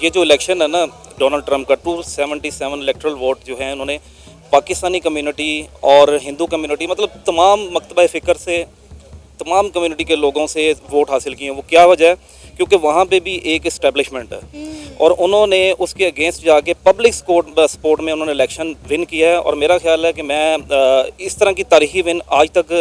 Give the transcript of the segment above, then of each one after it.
ये जो इलेक्शन है ना डोनाल्ड ट्रंप का 277 इलेक्टरल वोट जो है उन्होंने पाकिस्तानी कम्युनिटी और हिंदू कम्युनिटी मतलब तमाम मकतबा फ़िक्र से तमाम कम्युनिटी के लोगों से वोट हासिल किए हैं। वो क्या वजह है? क्योंकि वहाँ पे भी एक इस्टेब्लिशमेंट है और उन्होंने उसके अगेंस्ट जाके पब्लिक सपोर्ट में उन्होंने इलेक्शन विन किया है। और मेरा ख्याल है कि मैं इस तरह की तारीखी विन आज तक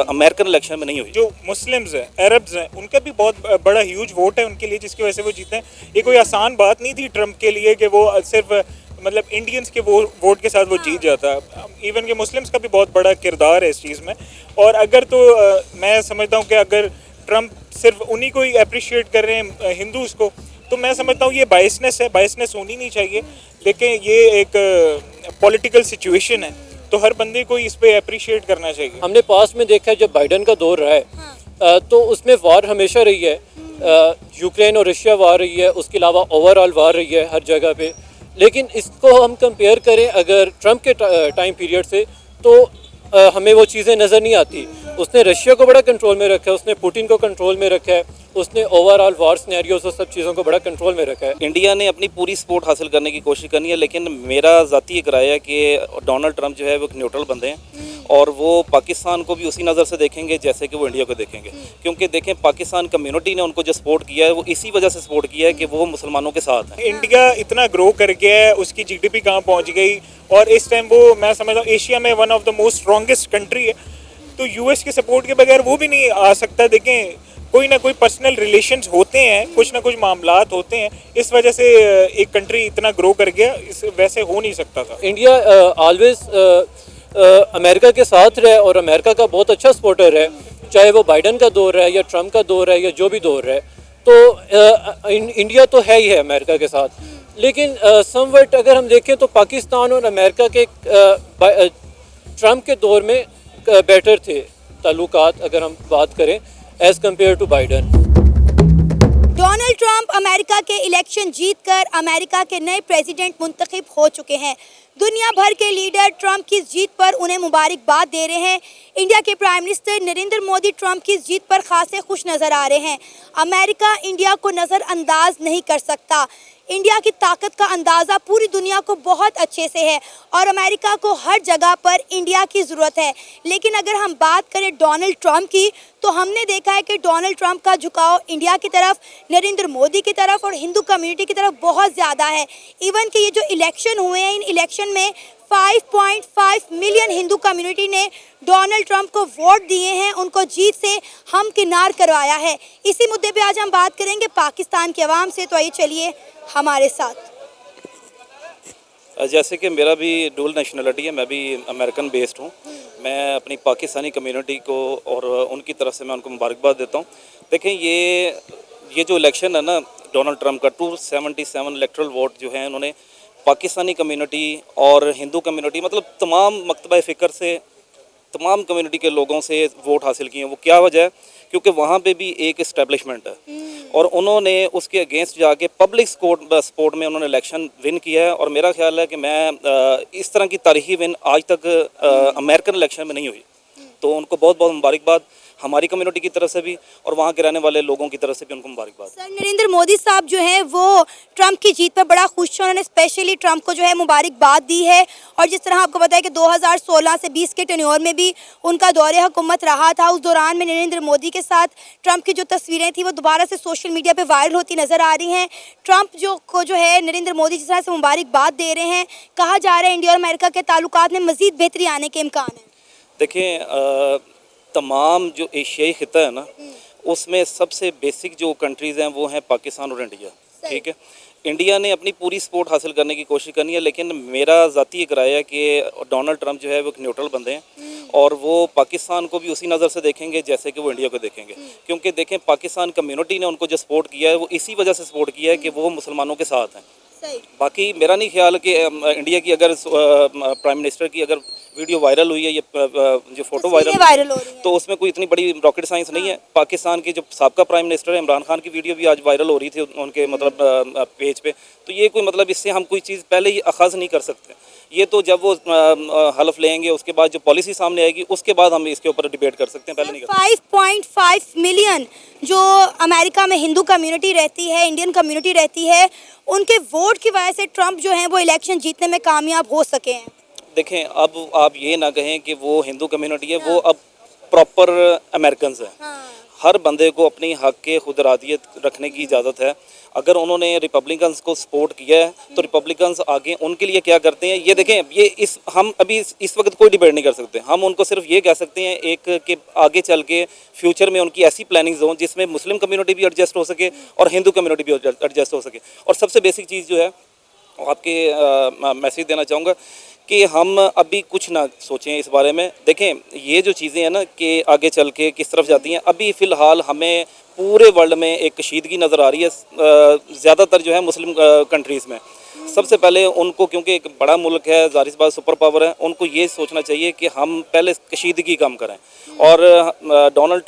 अमेरिकन इलेक्शन में नहीं हुई। जो मुस्लिम्स हैं, अरब्स हैं, उनका भी बहुत बड़ा ह्यूज वोट है उनके लिए, जिसकी वजह से वो जीते हैं। ये कोई आसान बात नहीं थी ट्रंप के लिए कि वो सिर्फ मतलब इंडियंस के वोट के साथ वो जीत जाता। इवन के मुस्लिम्स का भी बहुत बड़ा किरदार है इस चीज़ में। और अगर तो मैं समझता हूँ कि अगर ट्रंप सिर्फ उन्हीं को ही अप्रिशिएट कर रहे हैं हिंदूज़ को, तो मैं समझता हूँ ये बायसनेस है, बायसनेस होनी नहीं चाहिए। लेकिन ये एक पॉलिटिकल सिचुएशन है, तो हर बंदे को इस पे अप्रिशिएट करना चाहिए। हमने पास में देखा है जब बाइडन का दौर रहा है तो उसमें वार हमेशा रही है। यूक्रेन और रशिया वार रही है, उसके अलावा ओवरऑल वार रही है हर जगह पे। लेकिन इसको हम कंपेयर करें अगर ट्रंप के टाइम पीरियड से, तो हमें वो चीज़ें नज़र नहीं आती। उसने रशिया को बड़ा कंट्रोल में रखा है, उसने पुतिन को कंट्रोल में रखा है, उसने ओवरऑल वॉर सिनेरियोस और सब चीज़ों को बड़ा कंट्रोल में रखा है। इंडिया ने अपनी पूरी सपोर्ट हासिल करने की कोशिश करनी है, लेकिन मेरा ज़ाती एक राय है कि डोनाल्ड ट्रंप जो है वो एक न्यूट्रल बंदे हैं और वो पाकिस्तान को भी उसी नज़र से देखेंगे जैसे कि वो इंडिया को देखेंगे। क्योंकि देखें, पाकिस्तान कम्युनिटी ने उनको जो सपोर्ट किया है वो इसी वजह से सपोर्ट किया है कि वो मुसलमानों के साथ हैं। इंडिया इतना ग्रो कर गया है, उसकी जीडीपी कहाँ पहुँच गई, और इस टाइम वो मैं समझता हूँ एशिया में one of the most strongest country है। तो यूएस के सपोर्ट के बगैर वो भी नहीं आ सकता। देखें, कोई ना कोई पर्सनल रिलेशंस होते हैं, कुछ ना कुछ मामलात होते हैं, इस वजह से एक कंट्री इतना ग्रो कर गया, इस वैसे हो नहीं सकता था। इंडिया ऑलवेज अमेरिका के साथ रहे और अमेरिका का बहुत अच्छा सपोर्टर है, चाहे वो बाइडन का दौर है या ट्रंप का दौर है या जो भी दौर है। तो इंडिया तो है ही है अमेरिका के साथ। लेकिन समवट अगर हम देखें तो पाकिस्तान और अमेरिका के ट्रंप के दौर में बेटर थे ताल्लुकात, अगर हम बात करें as compared to Biden. Donald Trump America के इलेक्शन जीतकर अमेरिका के नए प्रेसिडेंट मुंतखब हो चुके हैं। दुनिया भर के लीडर ट्रंप की जीत पर उन्हें मुबारकबाद दे रहे हैं। इंडिया के prime minister Narendra Modi Trump की जीत पर खासे खुश नज़र आ रहे हैं। अमेरिका इंडिया को नज़रअंदाज नहीं कर सकता। इंडिया की ताकत का अंदाज़ा पूरी दुनिया को बहुत अच्छे से है और अमेरिका को हर जगह पर इंडिया की ज़रूरत है। लेकिन अगर हम बात करें डोनाल्ड ट्रंप की, तो हमने देखा है कि डोनाल्ड ट्रंप का झुकाव इंडिया की तरफ, नरेंद्र मोदी की तरफ और हिंदू कम्युनिटी की तरफ बहुत ज़्यादा है। इवन कि ये जो इलेक्शन हुए हैं, इन इलेक्शन में 5.5 मिलियन हिंदू कम्युनिटी ने डोनाल्ड ट्रंप को वोट दिए हैं, उनको जीत से हमकिनार करवाया है। इसी मुद्दे पे आज हम बात करेंगे पाकिस्तान के अवाम से, तो आइए चलिए हमारे साथ। जैसे कि मेरा भी डुअल नेशनलिटी है, मैं भी अमेरिकन बेस्ड हूँ। मैं अपनी पाकिस्तानी कम्युनिटी को और उनकी तरफ से मैं उनको मुबारकबाद देता हूँ। देखें, ये जो इलेक्शन है ना डोनाल्ड ट्रंप का 277 इलेक्टरल वोट जो है उन्होंने पाकिस्तानी कम्युनिटी और हिंदू कम्युनिटी मतलब तमाम मकतबा फ़िक्र से तमाम कम्युनिटी के लोगों से वोट हासिल किए हैं। वो क्या वजह है? क्योंकि वहाँ पे भी एक इस्टेब्लिशमेंट है और उन्होंने उसके अगेंस्ट जाके पब्लिक सपोर्ट में उन्होंने इलेक्शन विन किया है। और मेरा ख्याल है कि मैं इस तरह की तारीखी विन आज तक अमेरिकन इलेक्शन में नहीं हुई। तो उनको बहुत बहुत मुबारकबाद हमारी कम्युनिटी की तरफ से भी और वहाँ के रहने वाले लोगों की तरफ से भी उनको मुबारकबाद। सर, नरेंद्र मोदी साहब जो हैं वो ट्रंप की जीत पर बड़ा खुश हैं। उन्होंने स्पेशली ट्रंप को जो है मुबारकबाद दी है। और जिस तरह आपको पता है कि 2016 से 20 के टेन्योर में भी उनका दौरे हुकूमत रहा था, उस दौरान में नरेंद्र मोदी के साथ ट्रंप की जो तस्वीरें थी वो दोबारा से सोशल मीडिया पर वायरल होती नज़र आ रही हैं। ट्रंप को जो है नरेंद्र मोदी जिस तरह से मुबारकबाद दे रहे हैं, कहा जा रहा है इंडिया और अमेरिका के ताल्लुकात में मज़ीद बेहतरी आने के इम्कान है। देखें, तमाम जो एशियाई खिता है ना, उसमें सबसे बेसिक जो कंट्रीज़ हैं वो हैं पाकिस्तान और इंडिया। ठीक है, इंडिया ने अपनी पूरी सपोर्ट हासिल करने की कोशिश करनी है, लेकिन मेरा ज़ाती एक राय है कि डोनाल्ड ट्रंप जो है वो एक न्यूट्रल बंदे हैं और वो पाकिस्तान को भी उसी नज़र से देखेंगे जैसे कि वो इंडिया को देखेंगे। क्योंकि देखें, पाकिस्तान कम्युनिटी ने उनको जो सपोर्ट किया है वो इसी वजह से सपोर्ट किया है कि वो मुसलमानों के साथ हैं। बाकी मेरा नहीं ख्याल कि इंडिया की अगर प्राइम मिनिस्टर की अगर वीडियो वायरल हुई है, ये जो फोटो वायरल हो रही है, तो उसमें कोई इतनी बड़ी रॉकेट साइंस नहीं है। पाकिस्तान के जो साबका प्राइम मिनिस्टर है इमरान खान की वीडियो भी आज वायरल हो रही थी उनके मतलब पेज पे। तो ये कोई मतलब इससे हम कोई चीज़ पहले ही अखाज़ नहीं कर सकते। ये तो जब वो हलफ लेंगे उसके बाद जो पॉलिसी सामने आएगी उसके बाद हम इसके ऊपर डिबेट कर सकते हैं, पहले नहीं कर सकते। 5.5 मिलियन जो अमेरिका में हिंदू कम्युनिटी रहती है, इंडियन कम्युनिटी रहती है, उनके वोट की वजह से ट्रंप जो हैं वो इलेक्शन जीतने में कामयाब हो सके हैं। देखें, अब आप ये ना कहें कि वो हिंदू कम्युनिटी है, वो अब प्रॉपर अमेरिकन है। हर बंदे को अपनी हक के खुद इरादियत रखने की इजाज़त है। अगर उन्होंने रिपब्लिकन्स को सपोर्ट किया है तो रिपब्लिकन्स आगे उनके लिए क्या करते हैं ये देखें। ये हम अभी इस वक्त कोई डिबेट नहीं कर सकते। हम उनको सिर्फ ये कह सकते हैं एक कि आगे चल के फ्यूचर में उनकी ऐसी प्लानिंग्स हों जिसमें मुस्लिम कम्युनिटी भी एडजस्ट हो सके और हिंदू कम्युनिटी भी एडजस्ट हो सके। और सबसे बेसिक चीज़ जो है आपके मैसेज देना चाहूँगा कि हम अभी कुछ ना सोचें इस बारे में। देखें, ये जो चीज़ें हैं ना कि आगे चल के किस तरफ जाती हैं, अभी फ़िलहाल हमें पूरे वर्ल्ड में एक कशीदगी नज़र आ रही है, ज़्यादातर जो है मुस्लिम कंट्रीज़ में। सबसे पहले उनको, क्योंकि एक बड़ा मुल्क है, ज़ाहिर सी बात सुपर पावर है, उनको ये सोचना चाहिए कि हम पहले कशीदगी कम करें। और डोनाल्ड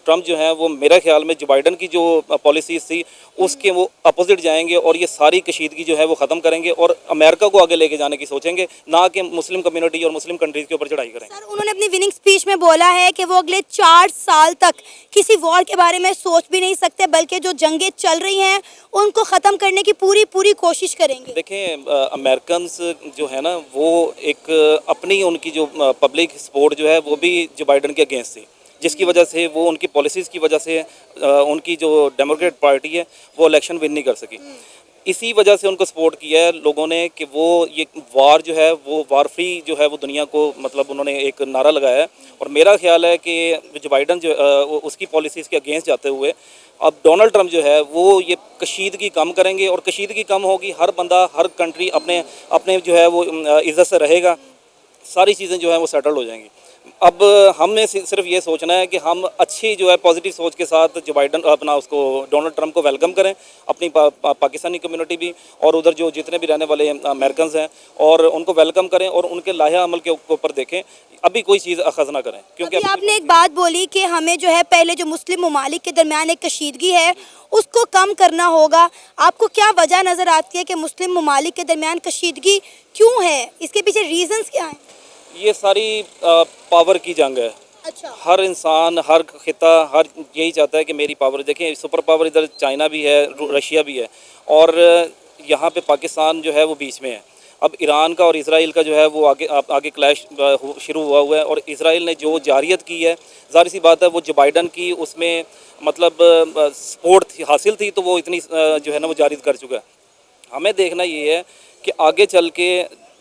ट्रंप जो है वो मेरे ख्याल में जो बाइडन की जो पॉलिसीज़ थी उसके वो अपोजिट जाएंगे और ये सारी कशीदगी जो है वो ख़त्म करेंगे और अमेरिका को आगे लेके जाने की सोचेंगे, ना कि मुस्लिम कम्युनिटी और मुस्लिम कंट्रीज़ के ऊपर चढ़ाई करें। सर, उन्होंने अपनी विनिंग स्पीच में बोला है कि वो अगले 4 साल तक किसी वॉर के बारे में सोच भी नहीं सकते, बल्कि जो जंगें चल रही हैं उनको ख़त्म करने की पूरी कोशिश करेंगे। देखें, अमेरिकन्स जो है ना वो एक अपनी उनकी जो पब्लिक सपोर्ट जो है वो भी जो बाइडन के अगेंस्ट थी, जिसकी वजह से वो उनकी पॉलिसीज़ की वजह से उनकी जो डेमोक्रेट पार्टी है वो इलेक्शन विन नहीं कर सकी। इसी वजह से उनको सपोर्ट किया है लोगों ने कि वो ये वार जो है वो वार फ्री जो है वो दुनिया को, मतलब उन्होंने एक नारा लगाया है। और मेरा ख्याल है कि जो बाइडन जो उसकी पॉलिसीज़ के अगेंस्ट जाते हुए अब डोनाल्ड ट्रंप जो है वो ये कशीदगी कम करेंगे और कशीदगी कम होगी, हर बंदा हर कंट्री अपने जो है वो इज़्ज़त से रहेगा, सारी चीज़ें जो है वो सेटल हो जाएंगी। अब हमें सिर्फ ये सोचना है कि हम अच्छी जो है पॉजिटिव सोच के साथ जो बाइडन अपना उसको डोनाल्ड ट्रंप को वेलकम करें, अपनी पाकिस्तानी कम्युनिटी भी और उधर जो जितने भी रहने वाले अमेरिकन्स हैं और उनको वेलकम करें और उनके लाहे अमल के ऊपर देखें, अभी कोई चीज़ अखज़ ना करें। क्योंकि आपने एक बात बोली कि हमें जो है पहले जो मुस्लिम ममालिक के दरमियान एक कशीदगी है उसको कम करना होगा। आपको क्या वजह नज़र आती है कि मुस्लिम ममालिक के दरमियान कशीदगी क्यों है? इसके पीछे रीजंस क्या हैं? ये सारी पावर की जंग है। अच्छा। हर इंसान, हर खिता, हर यही चाहता है कि मेरी पावर। देखें, सुपर पावर इधर चाइना भी है, रशिया भी है और यहाँ पे पाकिस्तान जो है वो बीच में है। अब ईरान का और इज़राइल का जो है वो आगे क्लैश शुरू हुआ है और इज़राइल ने जो जारियत की है, ज़ाहिर सी बात है वो जो बाइडन की उसमें मतलब सपोर्ट हासिल थी तो वो इतनी जो है ना वो जारी कर चुका है। हमें देखना ये है कि आगे चल के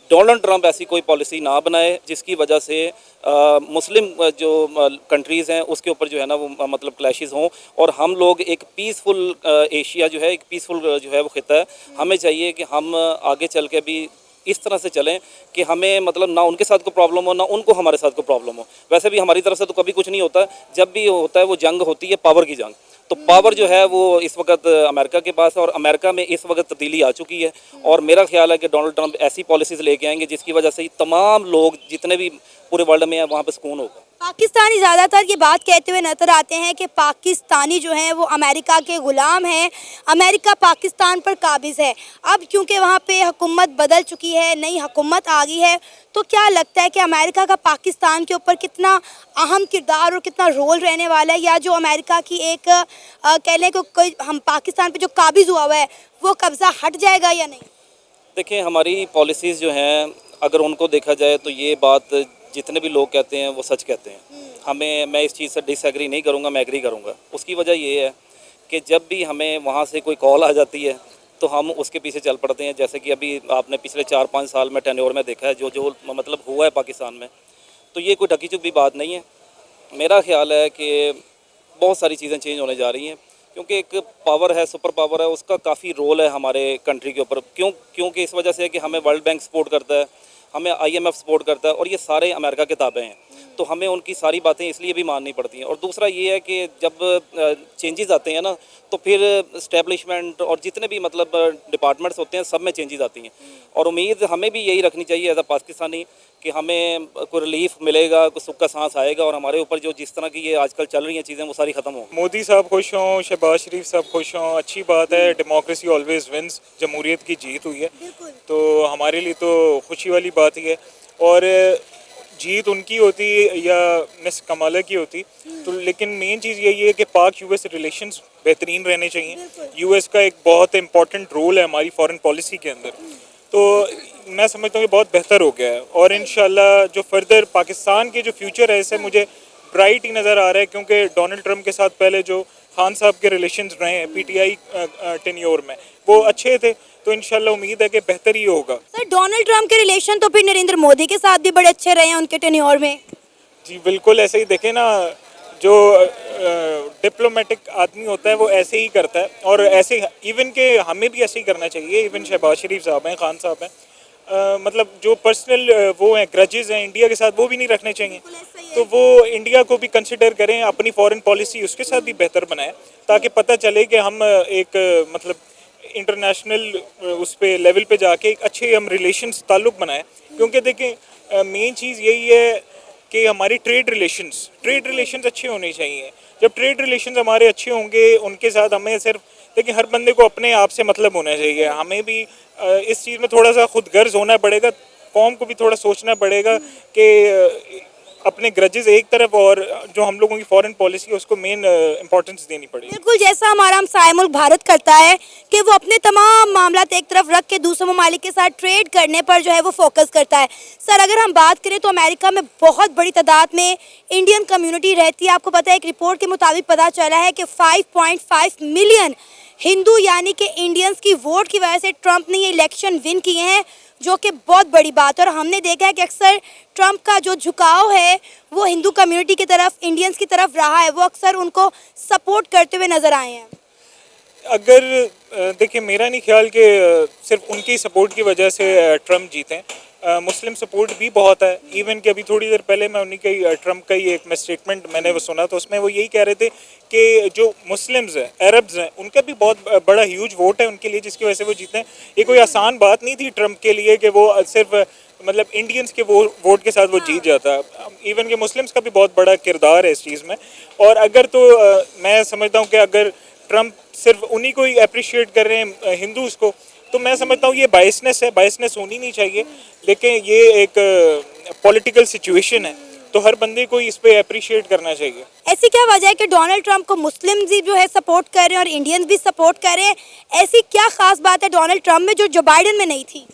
डोनाल्ड ट्रंप ऐसी कोई पॉलिसी ना बनाए जिसकी वजह से मुस्लिम जो कंट्रीज़ हैं उसके ऊपर जो है ना वो मतलब क्लैशेस हों और हम लोग एक पीसफुल एशिया जो है, एक पीसफुल जो है वो खिता है। हमें चाहिए कि हम आगे चल के भी इस तरह से चलें कि हमें मतलब ना उनके साथ कोई प्रॉब्लम हो ना उनको हमारे साथ कोई प्रॉब्लम हो। वैसे भी हमारी तरफ से तो कभी कुछ नहीं होता, जब भी होता है वो जंग होती है पावर की जंग। तो पावर जो है वो इस वक्त अमेरिका के पास है और अमेरिका में इस वक्त तब्दीली आ चुकी है और मेरा ख्याल है कि डोनाल्ड ट्रंप ऐसी पॉलिसीज़ लेके आएंगे जिसकी वजह से तमाम लोग जितने भी पूरे वर्ल्ड में हैं वहाँ पे सुकून होगा। पाकिस्तानी ज़्यादातर ये बात कहते हुए नज़र आते हैं कि पाकिस्तानी जो हैं वो अमेरिका के ग़ुलाम हैं, अमेरिका पाकिस्तान पर काबिज़ है। अब क्योंकि वहाँ पे हुकूमत बदल चुकी है, नई हुकूमत आ गई है, तो क्या लगता है कि अमेरिका का पाकिस्तान के ऊपर कितना अहम किरदार और कितना रोल रहने वाला है, या जो अमेरिका की एक कह लें कि कोई हम पाकिस्तान पर जो काबिज़ हुआ है वो कब्ज़ा हट जाएगा या नहीं? देखिए, हमारी पॉलिसीज़ जो हैं अगर उनको देखा जाए तो ये बात जितने भी लोग कहते हैं वो सच कहते हैं। मैं इस चीज़ से डिसएग्री नहीं करूँगा, मैं एग्री करूँगा। उसकी वजह ये है कि जब भी हमें वहाँ से कोई कॉल आ जाती है तो हम उसके पीछे चल पड़ते हैं। जैसे कि अभी आपने पिछले 4-5 साल में टेन्योर में देखा है जो मतलब हुआ है पाकिस्तान में, तो ये कोई ढकी छुपी बात नहीं है। मेरा ख्याल है कि बहुत सारी चीज़ें चेंज होने जा रही हैं क्योंकि एक पावर है, सुपर पावर है, उसका काफ़ी रोल है हमारे कंट्री के ऊपर। क्योंकि इस वजह से है कि हमें वर्ल्ड बैंक सपोर्ट करता है, हमें IMF सपोर्ट करता है और ये सारे अमेरिका के ताबे हैं, तो हमें उनकी सारी बातें इसलिए भी माननी पड़ती हैं। और दूसरा ये है कि जब चेंजेस आते हैं ना तो फिर इस्टेब्लिशमेंट और जितने भी मतलब डिपार्टमेंट्स होते हैं सब में चेंजेस आती हैं और उम्मीद हमें भी यही रखनी चाहिए एज अ पाकिस्तानी कि हमें कोई रिलीफ मिलेगा, कोई सुख का सांस आएगा और हमारे ऊपर जो जिस तरह की ये आजकल चल रही हैं चीज़ें वो सारी ख़त्म हों। मोदी साहब खुश हों, शहबाज शरीफ साहब खुश हों, अच्छी बात है। डेमोक्रेसी ऑलवेज विंस, जमहूरियत की जीत हुई है तो हमारे लिए तो खुशी वाली बात ही है। और जीत उनकी होती या मिस कमाला की होती तो, लेकिन मेन चीज़ यही है कि पाक यूएस रिलेशंस बेहतरीन रहने चाहिए। यूएस का एक बहुत इम्पॉर्टेंट रोल है हमारी फॉरेन पॉलिसी के अंदर, तो मैं समझता हूँ कि बहुत बेहतर हो गया है। और इंशाल्लाह जो फर्दर पाकिस्तान के जो फ्यूचर है इससे मुझे ब्राइट ही नज़र आ रहा है, क्योंकि डोनाल्ड ट्रंप के साथ पहले जो खान साहब के रिलेशंस रहे हैं पीटीआई टेन्योर में वो अच्छे थे, तो इंशाल्लाह उम्मीद है कि बेहतर ही होगा। सर डोनाल्ड ट्रंप के रिलेशन तो फिर नरेंद्र मोदी के साथ भी बड़े अच्छे रहे हैं उनके टेन्योर में। जी बिल्कुल, ऐसे ही देखें ना, जो डिप्लोमेटिक आदमी होता है वो ऐसे ही करता है, और ऐसे इवन के हमें भी ऐसे ही करना चाहिए। इवन शहबाज शरीफ साहब हैं, खान साहब हैं, मतलब जो पर्सनल वो हैं ग्रजेस हैं इंडिया के साथ, वो भी नहीं रखने चाहिए। तो वो इंडिया को भी कंसिडर करें, अपनी फॉरेन पॉलिसी उसके साथ भी बेहतर बनाएं, ताकि पता चले कि हम एक मतलब इंटरनेशनल उस पे लेवल पे जाके एक अच्छे हम रिलेशंस ताल्लुक़ बनाएं। क्योंकि देखें मेन चीज़ यही है कि हमारी ट्रेड रिलेशंस अच्छे होने चाहिए। जब ट्रेड रिलेशंस हमारे अच्छे होंगे उनके साथ, हमें सिर्फ देखिए हर बंदे को अपने आप से मतलब होना चाहिए। हमें भी इस चीज़ में थोड़ा सा खुद गर्ज होना पड़ेगा, कौम को भी थोड़ा सोचना पड़ेगा कि अपने ग्रजेस एक तरफ और जो हम लोगों की फॉरेन पॉलिसी है उसको मेन इंपॉर्टेंस देनी पड़ेगी। बिल्कुल, जैसा हमारा हमसाया मुल्क भारत करता है कि वो अपने तमाम मामलात एक तरफ रख के दूसरे ममालिक के साथ ट्रेड करने पर जो है वो फोकस करता है। सर अगर हम बात करें तो अमेरिका में बहुत बड़ी तादाद में इंडियन कम्युनिटी रहती है। आपको पता है एक रिपोर्ट के मुताबिक पता चला है कि 5.5 मिलियन हिंदू यानी कि इंडियंस की वोट की वजह से ट्रंप ने ये इलेक्शन विन किए हैं, जो कि बहुत बड़ी बात है। और हमने देखा है कि अक्सर ट्रंप का जो झुकाव है वो हिंदू कम्युनिटी की तरफ, इंडियंस की तरफ रहा है, वो अक्सर उनको सपोर्ट करते हुए नज़र आए हैं। अगर देखिए मेरा नहीं ख्याल कि सिर्फ उनकी सपोर्ट की वजह से ट्रंप जीते। मुस्लिम सपोर्ट भी बहुत है। इवन कि अभी थोड़ी देर पहले मैं उन्हीं का ट्रंप का ही एक स्टेटमेंट मैंने वो सुना, तो उसमें वो यही कह रहे थे कि जो मुस्लिम्स हैं, अरब्स हैं, उनका भी बहुत बड़ा ह्यूज वोट है उनके लिए, जिसकी वजह से वो जीते हैं। ये कोई आसान बात नहीं थी ट्रंप के लिए कि वो सिर्फ मतलब इंडियंस के वो वोट के साथ वो जीत जाता। इवन कि मुस्लिम्स का भी बहुत बड़ा किरदार है इस चीज़ में। और अगर तो मैं समझता हूँ कि अगर ट्रंप सिर्फ उन्हीं को ही अप्रिशिएट कर रहे हैं हिंदूज़ को, तो मैं समझता हूँ ये बायसनेस है, बायसनेस होनी नहीं चाहिए। लेकिन ये एक पॉलिटिकल सिचुएशन है, तो हर बंदे को इस पे अप्रिशिएट करना चाहिए। ऐसी क्या वजह है कि डोनाल्ड ट्रंप को मुस्लिम भी जो है सपोर्ट कर रहे हैं और इंडियंस भी सपोर्ट कर रहे हैं? ऐसी क्या खास बात है डोनाल्ड ट्रंप में जो बाइडेन में नहीं थी?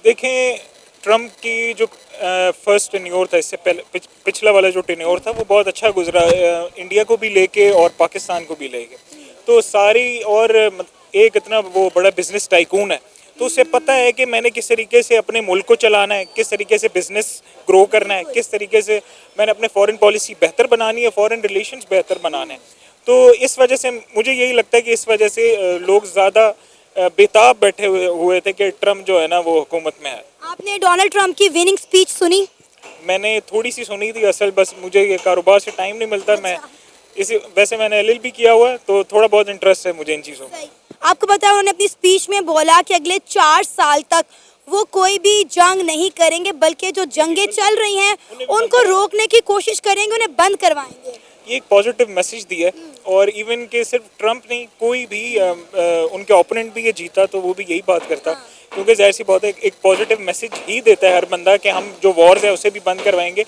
देखें ट्रंप की जो फर्स्ट टेन्योर था, इससे पहले पिछला वाला जो टेन्योर था वो बहुत अच्छा गुजरा, इंडिया को भी लेके और पाकिस्तान को भी लेके। तो सारी और एक इतना वो बड़ा बिजनेस टाइकून है, तो उसे पता है कि मैंने किस तरीके से अपने मुल्क को चलाना है, किस तरीके से बिजनेस ग्रो करना है, किस तरीके से मैंने अपने फॉरेन पॉलिसी बेहतर बनानी है, फॉरेन रिलेशंस बेहतर बनाने हैं। तो इस वजह से मुझे यही लगता है कि इस वजह से लोग ज़्यादा बेताब बैठे हुए थे कि ट्रंप जो है ना वो हुकूमत में है। आपने डोनाल्ड ट्रंप की विनिंग स्पीच सुनी? मैंने थोड़ी सी सुनी थी, असल बस मुझे ये कारोबार से टाइम नहीं मिलता। मैं इसी वैसे मैंने एलएलबी किया हुआ है, तो थोड़ा बहुत इंटरेस्ट है मुझे इन चीज़ों में। आपको पता है उन्होंने अपनी स्पीच में बोला कि अगले 4 साल तक वो कोई भी जंग नहीं करेंगे, बल्कि जो जंगें चल रही हैं उनको रोकने की कोशिश करेंगे, उन्हें बंद करवाएंगे। ये एक पॉजिटिव मैसेज दिया है। और इवन के सिर्फ ट्रंप नहीं, कोई भी उनके ओपोनेंट भी ये जीता तो वो भी यही बात करता, क्योंकि जाहिर सी बात है एक पॉजिटिव मैसेज ही देता है हर बंदा कि हम जो वॉर्स है उसे भी बंद करवाएंगे।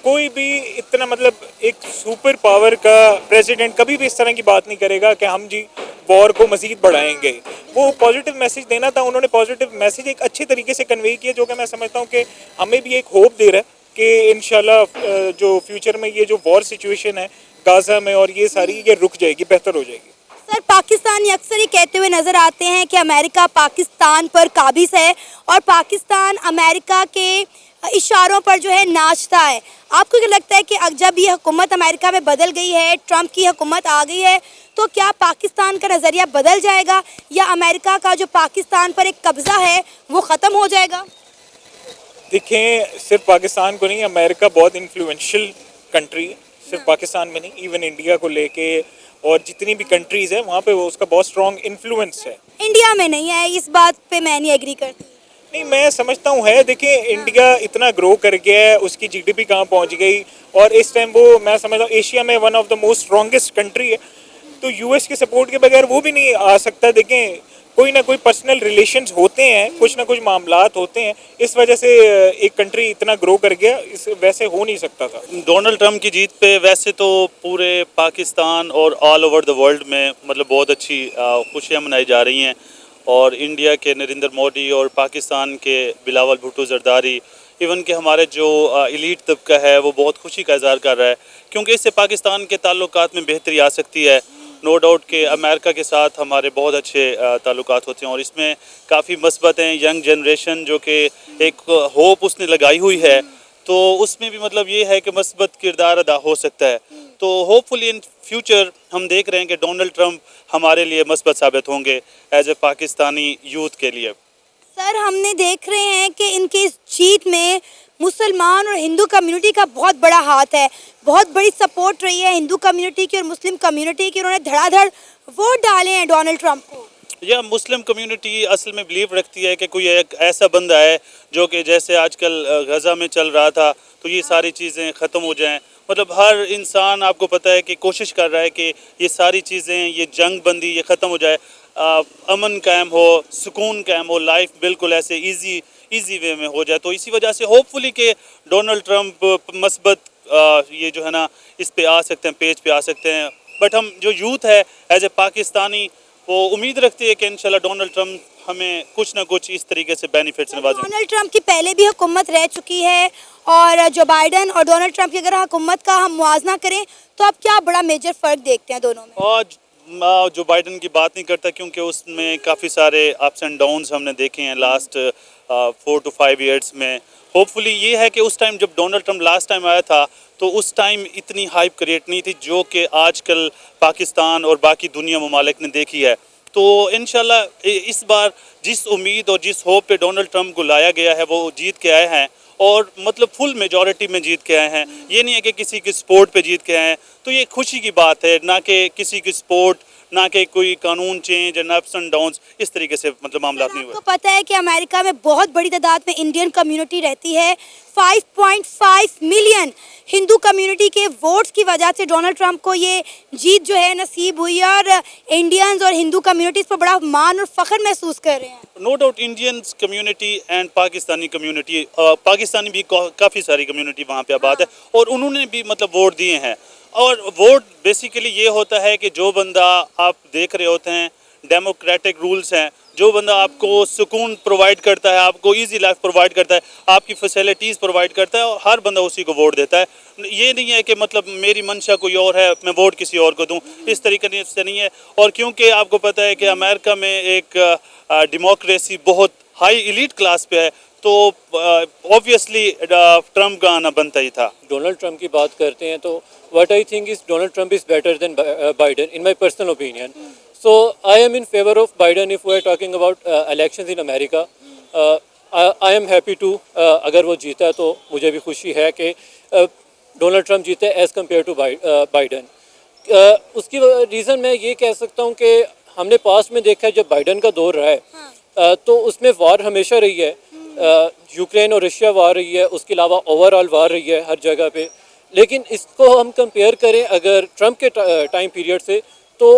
कोई भी इतना मतलब एक सुपर पावर का प्रेसिडेंट कभी भी इस तरह की बात नहीं करेगा कि हम जी वॉर को मज़ीद बढ़ाएंगे। वो पॉजिटिव मैसेज देना था, उन्होंने पॉजिटिव मैसेज एक अच्छे तरीके से कन्वे किया, जो कि मैं समझता हूँ कि हमें भी एक होप दे रहा है कि इंशाल्लाह जो फ्यूचर में ये जो वॉर सिचुएशन है गाज़ा में और ये सारी ये रुक जाएगी, बेहतर हो जाएगी। सर पाकिस्तानी अक्सर ये कहते हुए नज़र आते हैं कि अमेरिका पाकिस्तान पर काबिज है और पाकिस्तान अमेरिका के इशारों पर जो है नाचता है। आपको क्या लगता है कि जब ये हुकूमत अमेरिका में बदल गई है, ट्रंप की हुकूमत आ गई है, तो क्या पाकिस्तान का नज़रिया बदल जाएगा या अमेरिका का जो पाकिस्तान पर एक कब्ज़ा है वो ख़त्म हो जाएगा? देखें सिर्फ पाकिस्तान को नहीं, अमेरिका बहुत इन्फ्लुएंशियल कंट्री है, सिर्फ पाकिस्तान में नहीं, इवन इंडिया को लेके और जितनी भी कंट्रीज़ है वहाँ पे वो उसका बहुत स्ट्रॉन्ग इन्फ्लुएंस है। इंडिया में नहीं है, इस बात पे मैं नहीं एग्री करती। नहीं, मैं समझता हूँ है। देखिए इंडिया इतना ग्रो कर गया है, उसकी जीडीपी कहाँ पहुँच गई, और इस टाइम वो मैं समझता हूँ एशिया में one of the most strongest country है। तो यूएस के सपोर्ट के बगैर वो भी नहीं आ सकता। देखें कोई ना कोई पर्सनल रिलेशंस होते हैं, कुछ ना कुछ मामलात होते हैं, इस वजह से एक कंट्री इतना ग्रो कर गया, इस वैसे हो नहीं सकता था। डोनाल्ड ट्रम्प की जीत पे वैसे तो पूरे पाकिस्तान और ऑल ओवर द वर्ल्ड में मतलब बहुत अच्छी खुशियाँ मनाई जा रही हैं, और इंडिया के नरेंद्र मोदी और पाकिस्तान के बिलावल भुट्टो जरदारी, इवन के हमारे जो एलीट तबका है वो बहुत खुशी का इजहार कर रहा है, क्योंकि इससे पाकिस्तान के ताल्लुकात में बेहतरी आ सकती है। नो डाउट कि अमेरिका के साथ हमारे बहुत अच्छे ताल्लुकात होते हैं, और इसमें काफ़ी मस्बत हैं। यंग जनरेशन जो कि एक होप उसने लगाई हुई है, तो उसमें भी मतलब ये है कि मस्बत किरदार अदा हो सकता है। तो होपफुली इन फ्यूचर हम देख रहे हैं कि डोनाल्ड ट्रम्प हमारे लिए मस्बत साबित होंगे एज ए पाकिस्तानी यूथ के लिए। सर, हमने देख रहे हैं कि इनकी इस जीत में मुसलमान और हिंदू कम्युनिटी का बहुत बड़ा हाथ है, बहुत बड़ी सपोर्ट रही है हिंदू कम्युनिटी की और मुस्लिम कम्युनिटी की। उन्होंने धड़ाधड़ वोट डाले हैं डोनाल्ड ट्रम्प को। या मुस्लिम कम्युनिटी असल में बिलीव रखती है कि कोई एक ऐसा बंदा है जो कि जैसे आजकल गज़ा में चल रहा था, तो ये सारी चीज़ें ख़त्म हो जाएं। मतलब हर इंसान, आपको पता है कि कोशिश कर रहा है कि ये सारी चीज़ें, ये जंग बंदी ये ख़त्म हो जाए, अमन कायम हो, सुकून कायम हो, लाइफ बिल्कुल ऐसे इजी वे में हो जाए। तो इसी वजह से होपफुली कि डोनाल्ड ट्रम्प मस्बत ये जो है ना इस पे आ सकते हैं, पेज पे आ सकते हैं। बट हम जो यूथ है एज ए पाकिस्तानी वो उम्मीद रखती है कि इंशाल्लाह डोनाल्ड ट्रम्प हमें कुछ ना कुछ इस तरीके से बेनिफिट्स नवाजें। डोनाल्ड ट्रम्प की पहले भी हुकूमत रह चुकी है, और जो बाइडन और डोनाल्ड ट्रम्प की अगर हुकूमत का हम मुआवजा करें तो आप क्या बड़ा मेजर फ़र्क देखते हैं दोनों में? और जो बाइडन की बात नहीं करता, क्योंकि उसमें काफ़ी सारे अप्स एंड डाउन्स हमने देखे हैं लास्ट 4 to 5 ईयर्स में। होपफुली ये है कि उस टाइम जब डोनाल्ड ट्रम्प लास्ट टाइम आया था तो उस टाइम इतनी हाइप क्रिएट नहीं थी जो कि आजकल पाकिस्तान और बाकी दुनिया ममालिक ने देखी है। तो इंशाल्लाह इस बार जिस उम्मीद और जिस होप पे डोनाल्ड ट्रम्प को लाया गया है वो जीत के आए हैं, और मतलब फुल मेजॉरिटी में जीत के आए हैं। ये नहीं है कि किसी की सपोर्ट पे जीत के आए हैं, तो ये खुशी की बात है, ना कि किसी की सपोर्ट, ना कि कोई कानून चेंज या अप्स एंड डाउन्स, इस तरीके से मतलब मामला नहीं हुए। आपको पता है कि अमेरिका में बहुत बड़ी तादाद में इंडियन कम्युनिटी रहती है। 5.5 मिलियन हिंदू कम्युनिटी के वोट्स की वजह से डोनाल्ड ट्रम्प को ये जीत जो है नसीब हुई है, और इंडियंस और हिंदू कम्युनिटीज़ पर बड़ा मान और फ़ख्र महसूस कर रहे हैं। No doubt Indians community and Pakistani community, Pakistani भी काफ़ी सारी कम्युनिटी वहाँ पे आबाद है, और उन्होंने भी मतलब वोट दिए हैं। और वोट बेसिकली ये होता है कि जो बंदा आप देख रहे होते हैं, डेमोक्रेटिक रूल्स हैं, जो बंदा आपको सुकून प्रोवाइड करता है, आपको इजी लाइफ प्रोवाइड करता है, आपकी फैसिलिटीज़ प्रोवाइड करता है, और हर बंदा उसी को वोट देता है। ये नहीं है कि मतलब मेरी मंशा कोई और है मैं वोट किसी और को दूं, इस तरीके से नहीं है। और क्योंकि आपको पता है कि अमेरिका में एक डेमोक्रेसी बहुत हाई एलीट क्लास पे है, तो ऑब्वियसली ट्रम्प का आना बनता ही था। डोनाल्ड ट्रम्प की बात करते हैं तो what I think is Donald Trump is better than Biden in my personal opinion. So I am in favor of Biden if we are talking about elections in America. I am happy to अगर वो जीता तो मुझे भी खुशी है कि Donald Trump जीते एज़ कम्पेयर टू बाइडन। उसकी रीज़न मैं ये कह सकता हूँ कि हमने पास्ट में देखा है जब बाइडन का दौर रहा है तो उसमें वार हमेशा रही है, यूक्रेन और रशिया वार रही है, उसके अलावा ओवरऑल वार रही है हर जगह पे। लेकिन इसको हम कंपेयर करें अगर ट्रम्प के टाइम पीरियड से तो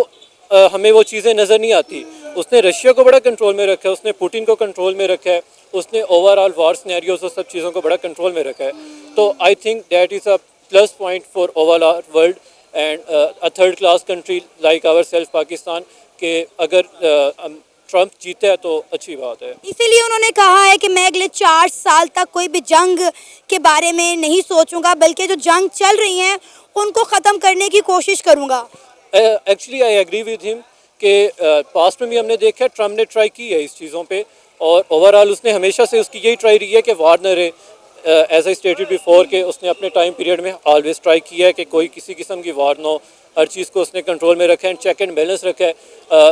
हमें वो चीज़ें नज़र नहीं आती। उसने रशिया को बड़ा कंट्रोल में रखा है, उसने पुतिन को कंट्रोल में रखा है, उसने ओवरऑल वार सिनेरियोज और सब चीज़ों को बड़ा कंट्रोल में रखा है। तो I think that is a plus point for overall world and a third class country like our self Pakistan के अगर ट्रम्प जीता है तो अच्छी बात है। इसीलिए उन्होंने कहा है कि मैं अगले 4 साल तक कोई भी जंग के बारे में नहीं सोचूंगा, बल्कि जो जंग चल रही हैं उनको ख़त्म करने की कोशिश करूंगा। Actually I agree with him कि पास्ट में भी हमने देखा है ट्रम्प ने ट्राई की है इस चीज़ों पे, और ओवरऑल उसने हमेशा से उसकी यही ट्राई रही है कि वार न रहे। एज आई स्टेटेड बिफोर के उसने अपने टाइम पीरियड में ऑलवेज ट्राई किया है कि कोई किसी किस्म की वार ना हो, हर चीज़ को उसने कंट्रोल में रखा है एंड चेक एंड बैलेंस रखा है।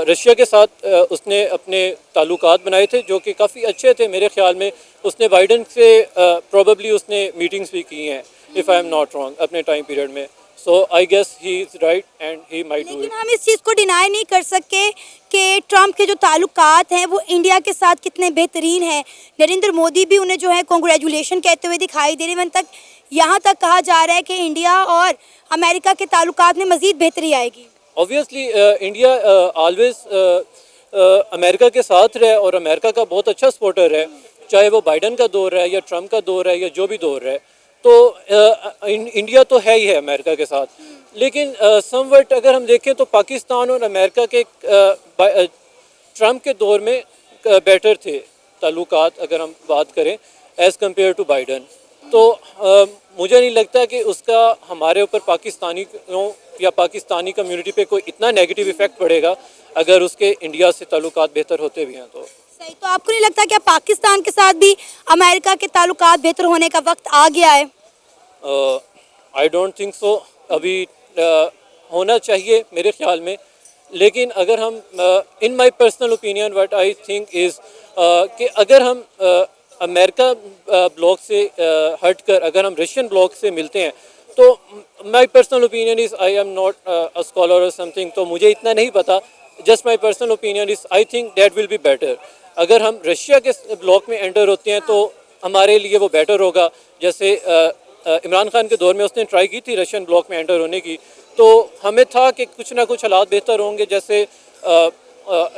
रशिया के साथ उसने अपने ताल्लुकात बनाए थे जो कि काफ़ी अच्छे थे मेरे ख्याल में। उसने बाइडन से प्रोबेबली उसने मीटिंग्स भी की हैं if I am not wrong अपने टाइम पीरियड में। So I guess he is right and he might do it. लेकिन हम इस चीज़ को डिनाई नहीं कर सकते कि ट्रम्प के जो ताल्लुकात हैं वो इंडिया के साथ कितने बेहतरीन हैं। नरेंद्र मोदी भी उन्हें जो है कॉन्ग्रेचुलेशन कहते हुए दिखाई दे रहे हैं। तक यहाँ तक कहा जा रहा है कि इंडिया और अमेरिका के ताल्लुकात में मज़ीद बेहतरी आएगी। Obviously, India always अमेरिका के साथ रहे और अमेरिका का बहुत अच्छा सपोर्टर है, चाहे वो बाइडन का दौर है या ट्रम्प का दौर है या जो भी दौर है, तो इंडिया तो है ही है अमेरिका के साथ। लेकिन समवट अगर हम देखें तो पाकिस्तान और अमेरिका के ट्रम्प के दौर में बेटर थे ताल्लुकात, अगर हम बात करें एज़ कम्पेयर टू बाइडन। तो मुझे नहीं लगता कि उसका हमारे ऊपर पाकिस्तानियों या पाकिस्तानी कम्युनिटी पे कोई इतना नेगेटिव इफेक्ट पड़ेगा अगर उसके इंडिया से ताल्लुकात बेहतर होते भी हैं तो। सही, तो आपको नहीं लगता क्या पाकिस्तान के साथ भी अमेरिका के ताल्लुकात बेहतर होने का वक्त आ गया है? I don't think so. अभी होना चाहिए मेरे ख्याल में, लेकिन अगर हम in my personal opinion what I think is कि अगर हम अमेरिका ब्लॉक से हटकर अगर हम रशियन ब्लॉक से मिलते हैं तो my personal opinion is, I am not a scholar और समथिंग, तो मुझे इतना नहीं पता, just my personal opinion is I think that will be better. अगर हम रशिया के ब्लॉक में एंटर होते हैं तो हमारे लिए वो बेटर होगा। जैसे इमरान खान के दौर में उसने ट्राई की थी रशियन ब्लॉक में एंटर होने की, तो हमें था कि कुछ ना कुछ हालात बेहतर होंगे, जैसे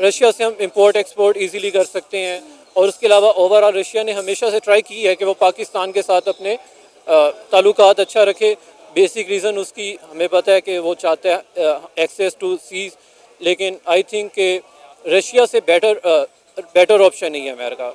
रशिया से हम इंपोर्ट एक्सपोर्ट इजीली कर सकते हैं, और उसके अलावा ओवरऑल रशिया ने हमेशा से ट्राई की है कि वो पाकिस्तान के साथ अपने ताल्लुकात अच्छा रखे। बेसिक रीज़न उसकी हमें पता है कि वो चाहता है एक्सेस टू सीज, लेकिन आई थिंक कि रशिया से बेटर ऑप्शन नहीं है अमेरिका।